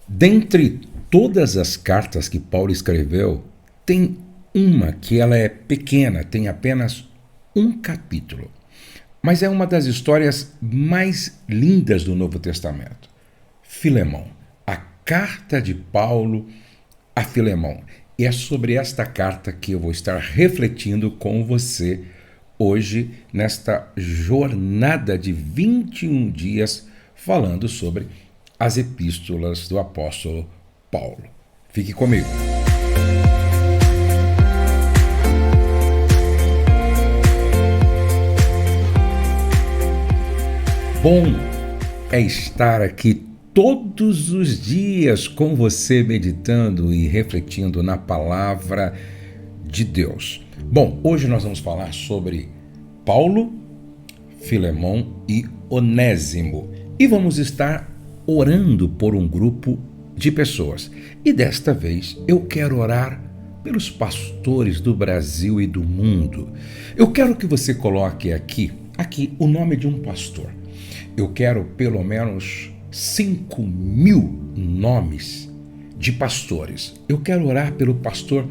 Dentre todas as cartas que Paulo escreveu, tem uma que ela é pequena, tem apenas um capítulo. Mas é uma das histórias mais lindas do Novo Testamento. Filemão, a carta de Paulo a Filemão. E é sobre esta carta que eu vou estar refletindo com você hoje, nesta jornada de 21 dias, falando sobre as epístolas do apóstolo Paulo. Fique comigo. Bom é estar aqui todos os dias com você, meditando e refletindo na palavra de Deus. Bom, hoje nós vamos falar sobre Paulo, Filemão e Onésimo. E vamos estar orando por um grupo de pessoas. E desta vez eu quero orar pelos pastores do Brasil e do mundo. Eu quero que você coloque aqui o nome de um pastor. Eu quero pelo menos 5.000 nomes de pastores. Eu quero orar pelo pastor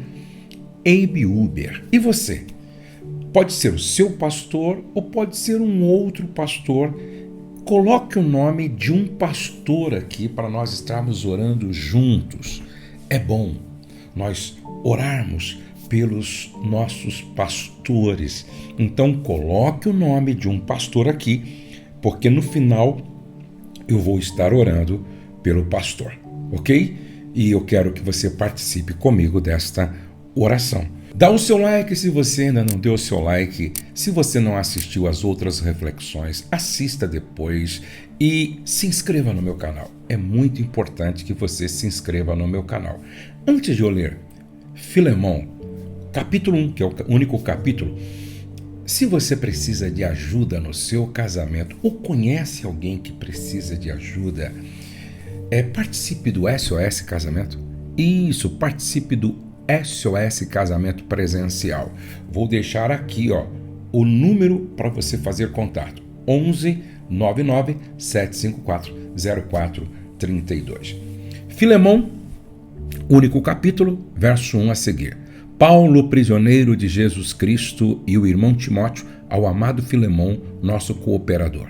Abe Uber. E você? Pode ser o seu pastor ou pode ser um outro pastor. Coloque o nome de um pastor aqui para nós estarmos orando juntos. É bom nós orarmos pelos nossos pastores. Então coloque o nome de um pastor aqui, porque no final eu vou estar orando pelo pastor, ok? E eu quero que você participe comigo desta oração. Dá o seu like se você ainda não deu o seu like. Se você não assistiu às outras reflexões, assista depois e se inscreva no meu canal. É muito importante que você se inscreva no meu canal. Antes de eu ler Filemão, capítulo 1, que é o único capítulo, se você precisa de ajuda no seu casamento ou conhece alguém que precisa de ajuda, participe do SOS Casamento. Isso, participe do SOS Casamento Presencial. Vou deixar aqui o número para você fazer contato. 11 99 754 0432. Filemão, único capítulo, verso 1 a seguir. Paulo, prisioneiro de Jesus Cristo, e o irmão Timóteo, ao amado Filemão, nosso cooperador.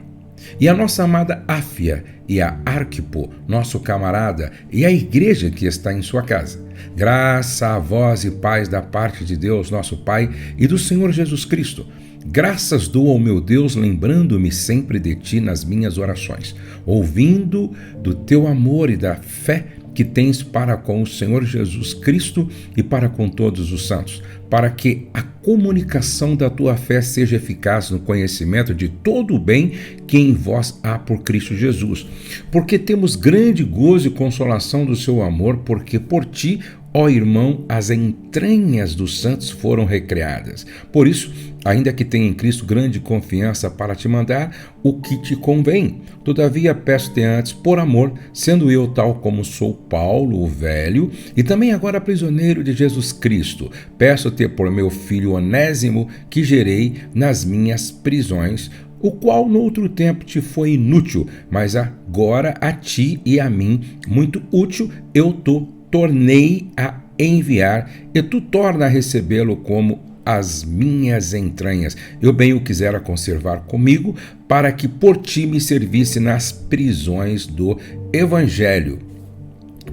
E a nossa amada Áfia e a Arquipo, nosso camarada, e a igreja que está em sua casa. Graça a vós e paz da parte de Deus, nosso Pai, e do Senhor Jesus Cristo. Graças dou ao meu Deus, lembrando-me sempre de ti nas minhas orações, ouvindo do teu amor e da fé que tens para com o Senhor Jesus Cristo e para com todos os santos, para que a comunicação da tua fé seja eficaz no conhecimento de todo o bem que em vós há por Cristo Jesus. Porque temos grande gozo e consolação do seu amor, porque por ti, ó irmão, as entranhas dos santos foram recriadas. Por isso, ainda que tenha em Cristo grande confiança para te mandar o que te convém, todavia peço-te antes, por amor, sendo eu tal como sou Paulo, o velho, e também agora prisioneiro de Jesus Cristo, peço-te por meu filho Onésimo, que gerei nas minhas prisões, o qual no outro tempo te foi inútil, mas agora a ti e a mim muito útil eu tornei a enviar, e tu torna a recebê-lo como as minhas entranhas. Eu bem o quisera conservar comigo, para que por ti me servisse nas prisões do Evangelho.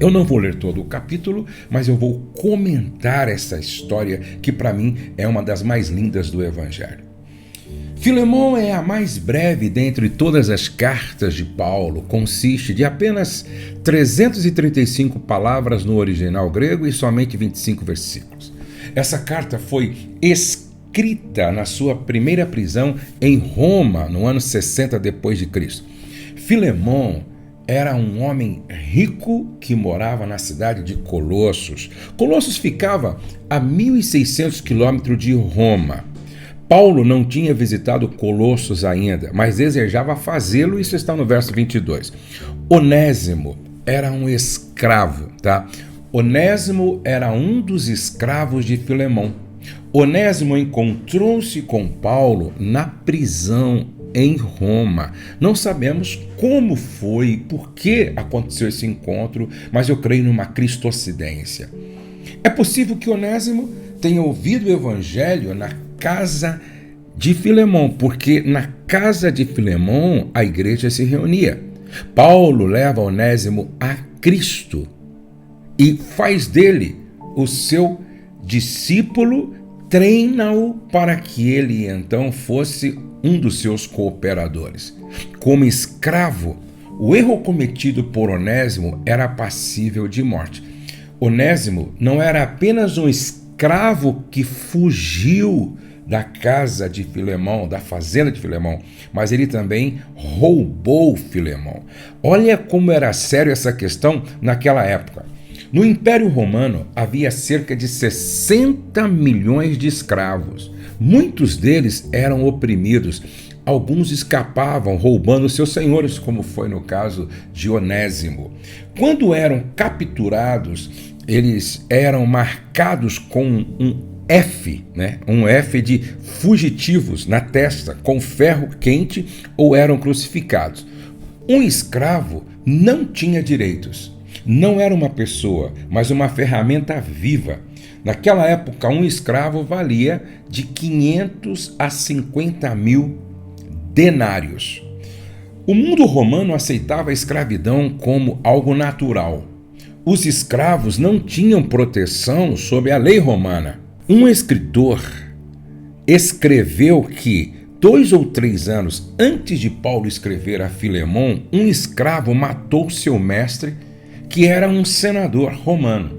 Eu não vou ler todo o capítulo, mas eu vou comentar essa história que para mim é uma das mais lindas do Evangelho. Filemão é a mais breve dentre todas as cartas de Paulo, consiste de apenas 335 palavras no original grego e somente 25 versículos. Essa carta foi escrita na sua primeira prisão em Roma, no ano 60 depois de Cristo. Filemão era um homem rico que morava na cidade de Colossos. Colossos ficava a 1.600 quilômetros de Roma. Paulo não tinha visitado Colossos ainda, mas desejava fazê-lo, isso está no verso 22. Onésimo era um escravo, tá? Onésimo era um dos escravos de Filemão. Onésimo encontrou-se com Paulo na prisão em Roma. Não sabemos como foi, por que aconteceu esse encontro, mas eu creio numa cristocidência. É possível que Onésimo tenha ouvido o evangelho na casa de Filemão, porque na casa de Filemão a igreja se reunia. Paulo leva Onésimo a Cristo e faz dele o seu discípulo, treina-o para que ele então fosse um dos seus cooperadores. Como escravo, o erro cometido por Onésimo era passível de morte. Onésimo não era apenas um escravo que fugiu da casa de Filemão, da fazenda de Filemão, mas ele também roubou Filemão. Olha como era sério essa questão naquela época. No Império Romano havia cerca de 60 milhões de escravos. Muitos deles eram oprimidos. Alguns escapavam roubando seus senhores, como foi no caso de Onésimo. Quando eram capturados, eles eram marcados com um F, um F de fugitivos na testa, com ferro quente, ou eram crucificados. Um escravo não tinha direitos. Não era uma pessoa, mas uma ferramenta viva. Naquela época, um escravo valia de 500 a 50 mil denários. O mundo romano aceitava a escravidão como algo natural. Os escravos não tinham proteção sob a lei romana. Um escritor escreveu que 2 ou 3 anos antes de Paulo escrever a Filemão, um escravo matou seu mestre, que era um senador romano.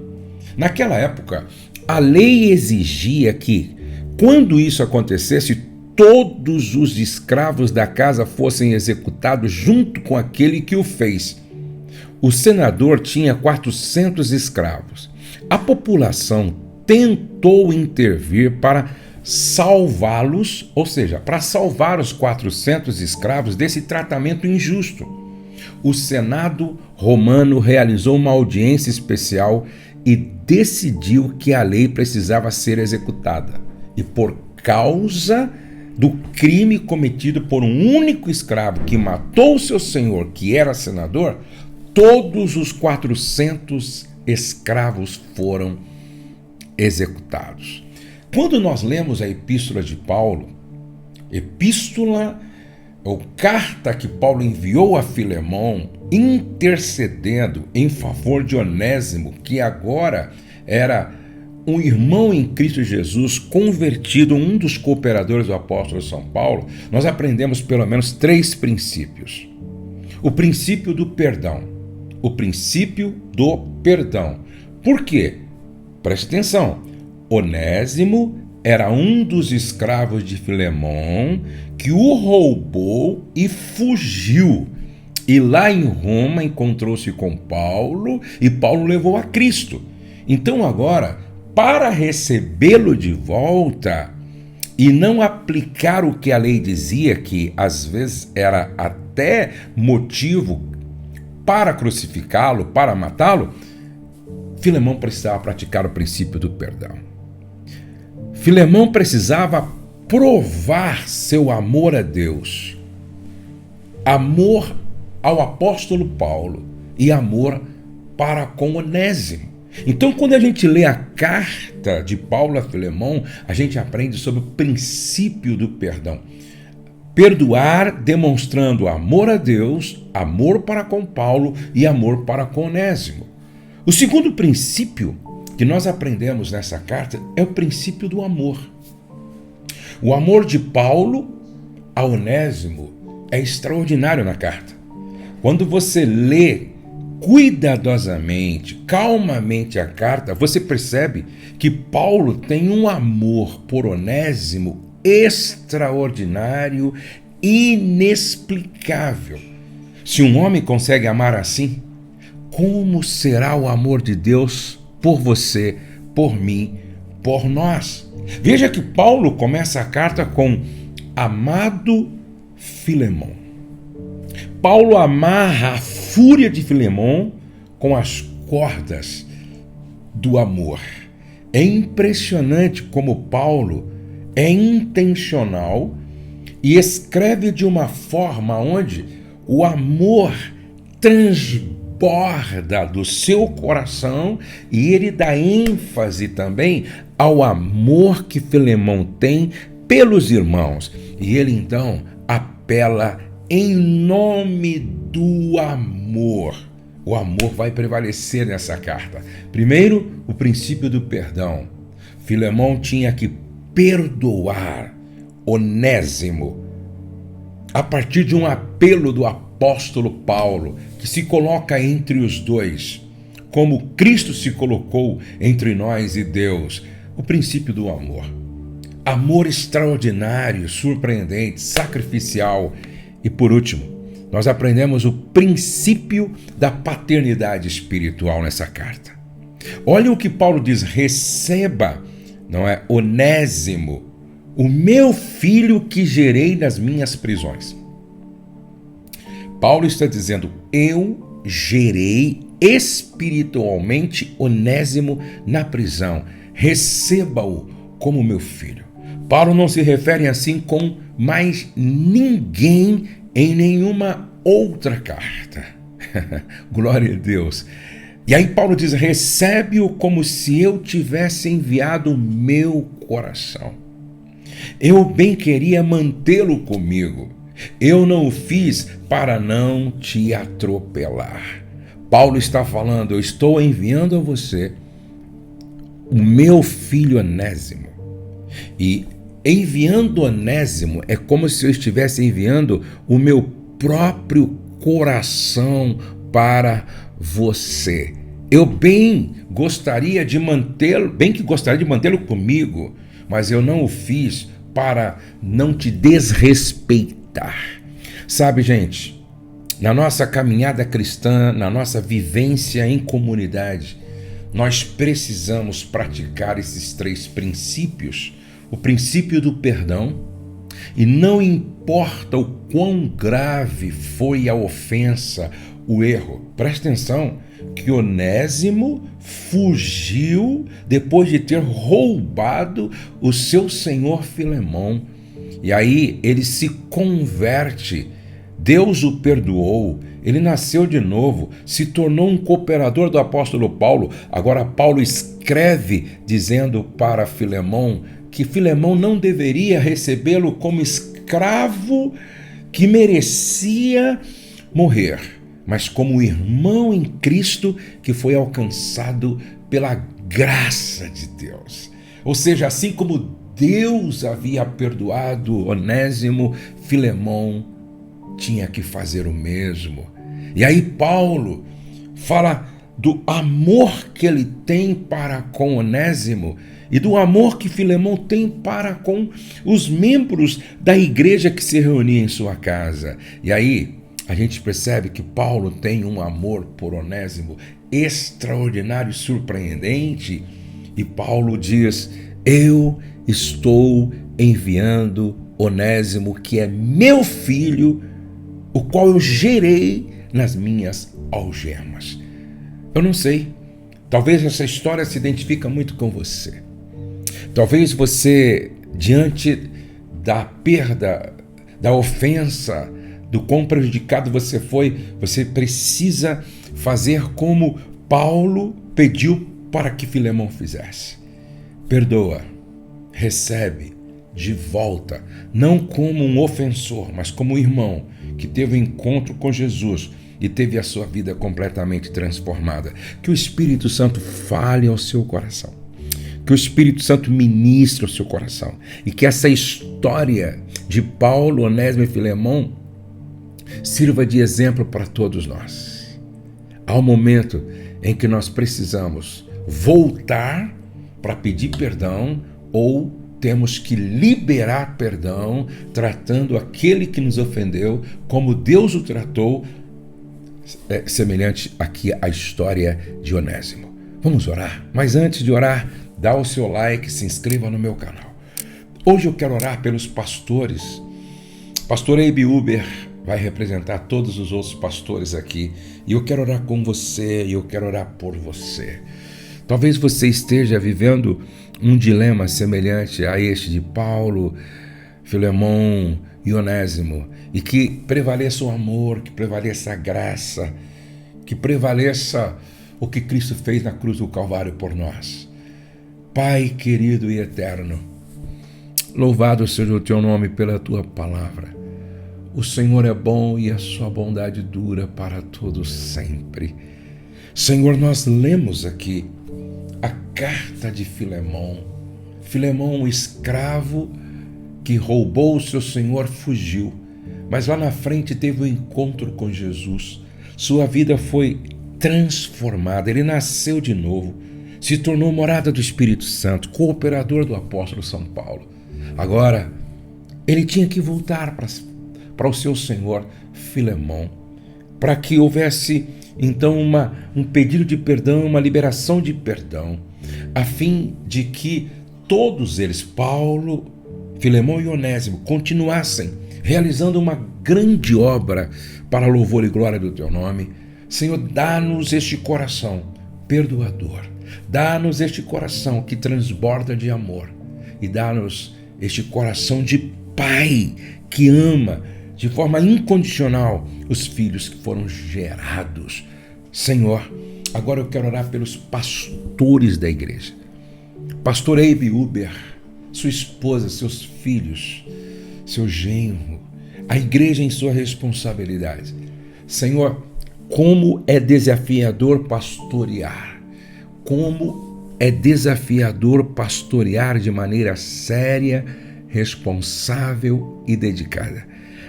Naquela época, a lei exigia que, quando isso acontecesse, todos os escravos da casa fossem executados junto com aquele que o fez. O senador tinha 400 escravos. A população tentou intervir para salvá-los, ou seja, para salvar os 400 escravos desse tratamento injusto. O Senado romano realizou uma audiência especial e decidiu que a lei precisava ser executada. E por causa do crime cometido por um único escravo que matou seu senhor, que era senador, todos os 400 escravos foram executados. Quando nós lemos a epístola de Paulo, epístola ou carta que Paulo enviou a Filemão, intercedendo em favor de Onésimo, que agora era um irmão em Cristo Jesus, convertido, um dos cooperadores do apóstolo São Paulo, nós aprendemos pelo menos 3 princípios. O princípio do perdão. O princípio do perdão. Por quê? Preste atenção. Onésimo era um dos escravos de Filemão que o roubou e fugiu. E lá em Roma encontrou-se com Paulo e Paulo levou a Cristo. Então agora, para recebê-lo de volta e não aplicar o que a lei dizia, que às vezes era até motivo para crucificá-lo, para matá-lo, Filemão precisava praticar o princípio do perdão. Filemão precisava provar seu amor a Deus, amor ao apóstolo Paulo e amor para com Onésimo. Então, quando a gente lê a carta de Paulo a Filemão, a gente aprende sobre o princípio do perdão. Perdoar demonstrando amor a Deus, amor para com Paulo e amor para com Onésimo. O segundo princípio que nós aprendemos nessa carta é o princípio do amor. O amor de Paulo a Onésimo é extraordinário na carta. Quando você lê cuidadosamente, calmamente a carta, você percebe que Paulo tem um amor por Onésimo extraordinário, inexplicável. Se um homem consegue amar assim, como será o amor de Deus por você, por mim, por nós? Veja que Paulo começa a carta com amado Filemão. Paulo amarra a fúria de Filemão com as cordas do amor. É impressionante como Paulo é intencional e escreve de uma forma onde o amor transborda do seu coração e ele dá ênfase também ao amor que Filemão tem pelos irmãos. E ele então apela em nome do amor. O amor vai prevalecer nessa carta. Primeiro, o princípio do perdão. Filemão tinha que perdoar Onésimo a partir de um apelo do apóstolo Paulo, que se coloca entre os dois, como Cristo se colocou entre nós e Deus. O princípio do amor. Amor extraordinário, surpreendente, sacrificial. E por último, nós aprendemos o princípio da paternidade espiritual nessa carta. Olha o que Paulo diz: receba, não é, Onésimo, o meu filho que gerei nas minhas prisões. Paulo está dizendo: eu gerei espiritualmente Onésimo na prisão. Receba-o como meu filho. Paulo não se refere assim com mais ninguém em nenhuma outra carta. Glória a Deus. E aí Paulo diz: recebe-o como se eu tivesse enviado o meu coração. Eu bem queria mantê-lo comigo. Eu não o fiz para não te atropelar. Paulo está falando: eu estou enviando a você o meu filho Onésimo. E enviando Onésimo é como se eu estivesse enviando o meu próprio coração para você. Eu bem que gostaria de mantê-lo comigo, mas eu não o fiz para não te desrespeitar. Sabe, gente, na nossa caminhada cristã, na nossa vivência em comunidade, nós precisamos praticar esses 3 princípios. O princípio do perdão, e não importa o quão grave foi a ofensa, o erro. Presta atenção que Onésimo fugiu depois de ter roubado o seu senhor Filemão. E aí ele se converte, Deus o perdoou, ele nasceu de novo, se tornou um cooperador do apóstolo Paulo. Agora Paulo escreve dizendo para Filemão que Filemão não deveria recebê-lo como escravo que merecia morrer, mas como irmão em Cristo que foi alcançado pela graça de Deus. Ou seja, assim como Deus havia perdoado Onésimo, Filemão tinha que fazer o mesmo. E aí Paulo fala do amor que ele tem para com Onésimo e do amor que Filemão tem para com os membros da igreja que se reunia em sua casa. E aí a gente percebe que Paulo tem um amor por Onésimo extraordinário e surpreendente. E Paulo diz: eu estou enviando Onésimo, que é meu filho, o qual eu gerei nas minhas algemas. Eu não sei, talvez essa história se identifica muito com você. Talvez você, diante da perda, da ofensa, do quão prejudicado você foi, você precisa fazer como Paulo pediu para que Filemão fizesse. Perdoa, recebe de volta, não como um ofensor, mas como um irmão que teve um encontro com Jesus e teve a sua vida completamente transformada. Que o Espírito Santo fale ao seu coração. Que o Espírito Santo ministre ao seu coração. E que essa história de Paulo, Onésimo e Filemão sirva de exemplo para todos nós. Há um momento em que nós precisamos voltar para pedir perdão ou temos que liberar perdão, tratando aquele que nos ofendeu como Deus o tratou, semelhante aqui à história de Onésimo. Vamos orar? Mas antes de orar, dá o seu like, se inscreva no meu canal. Hoje eu quero orar pelos pastores. Pastor Eibe Uber vai representar todos os outros pastores aqui. E eu quero orar com você, e eu quero orar por você. Talvez você esteja vivendo um dilema semelhante a este de Paulo, Filemão e Onésimo, e que prevaleça o amor, que prevaleça a graça, que prevaleça o que Cristo fez na cruz do Calvário por nós. Pai querido e eterno, louvado seja o teu nome pela tua palavra. O Senhor é bom e a sua bondade dura para todos sempre. Senhor, nós lemos aqui a carta de Filemão. Filemão, um escravo que roubou o seu senhor, fugiu, mas lá na frente teve um encontro com Jesus. Sua vida foi transformada, ele nasceu de novo, se tornou morada do Espírito Santo, cooperador do apóstolo São Paulo. Agora, ele tinha que voltar para o seu senhor Filemão, para que houvesse então um pedido de perdão, uma liberação de perdão, a fim de que todos eles, Paulo, Filemão e Onésimo, continuassem realizando uma grande obra para louvor e glória do teu nome. Senhor, dá-nos este coração perdoador, dá-nos este coração que transborda de amor e dá-nos este coração de pai que ama de forma incondicional os filhos que foram gerados. Senhor, agora eu quero orar pelos pastores da igreja. Pastor Eibe Uber, sua esposa, seus filhos, seu genro, a igreja em sua responsabilidade. Senhor, como é desafiador pastorear, como é desafiador pastorear de maneira séria, responsável e dedicada.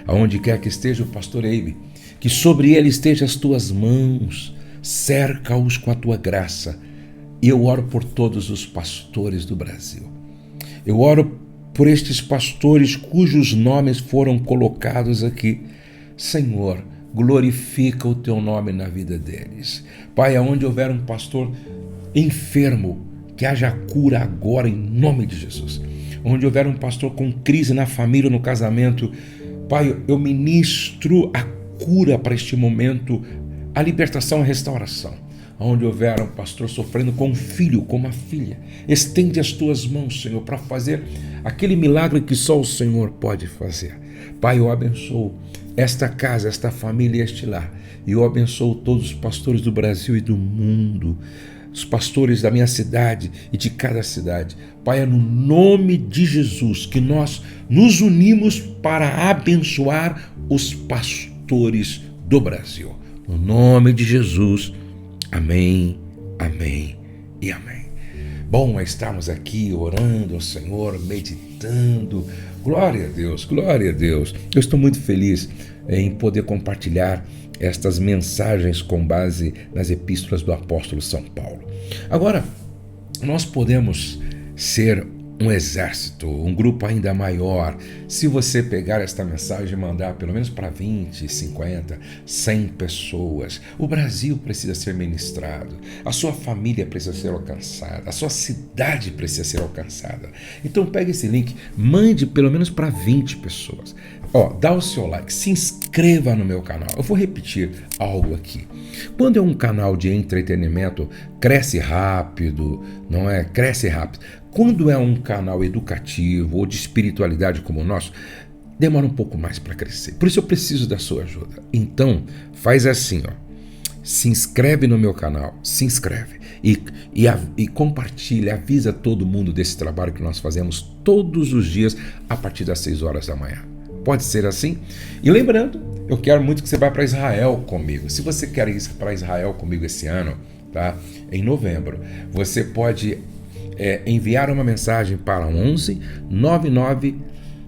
Aonde quer que esteja o pastor Eibe, que sobre ele estejam as tuas mãos, cerca-os com a tua graça. E eu oro por todos os pastores do Brasil. Eu oro por estes pastores cujos nomes foram colocados aqui. Senhor, glorifica o teu nome na vida deles. Pai, aonde houver um pastor enfermo, que haja cura agora em nome de Jesus. Onde houver um pastor com crise na família, no casamento, Pai, eu ministro a cura para este momento, a libertação, a restauração. Onde houver um pastor sofrendo com um filho, com uma filha, estende as tuas mãos, Senhor, para fazer aquele milagre que só o Senhor pode fazer. Pai, eu abençoo esta casa, esta família e este lar. E eu abençoo todos os pastores do Brasil e do mundo, os pastores da minha cidade e de cada cidade. Pai, é no nome de Jesus que nós nos unimos para abençoar os pastores do Brasil. No nome de Jesus. Amém, amém e amém. Bom é estarmos aqui orando ao Senhor, meditando. Glória a Deus, glória a Deus. Eu estou muito feliz em poder compartilhar estas mensagens com base nas epístolas do apóstolo São Paulo. Agora, nós podemos ser um exército, um grupo ainda maior, se você pegar esta mensagem e mandar pelo menos para 20, 50, 100 pessoas. O Brasil precisa ser ministrado, a sua família precisa ser alcançada, a sua cidade precisa ser alcançada. Então pegue esse link, mande pelo menos para 20 pessoas. Dá o seu like, se inscreva no meu canal. Eu vou repetir algo aqui. Quando é um canal de entretenimento, cresce rápido, não é? Cresce rápido. Quando é um canal educativo ou de espiritualidade como o nosso, demora um pouco mais para crescer. Por isso eu preciso da sua ajuda. Então, faz assim, se inscreve no meu canal, se inscreve e compartilha, avisa todo mundo desse trabalho que nós fazemos todos os dias a partir das 6 horas da manhã. Pode ser assim? E lembrando, eu quero muito que você vá para Israel comigo. Se você quer ir para Israel comigo esse ano, tá? Em novembro, você pode enviar uma mensagem para 11 99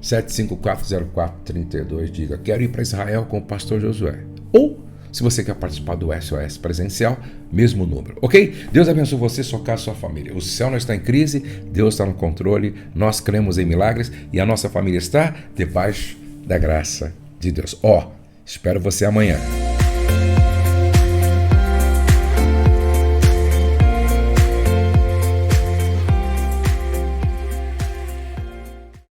754 0432. Diga, quero ir para Israel com o pastor Josué. Ou, se você quer participar do SOS presencial, mesmo número, ok? Deus abençoe você, sua casa, sua família. O céu não está em crise, Deus está no controle, nós cremos em milagres e a nossa família está debaixo da graça de Deus. Espero você amanhã.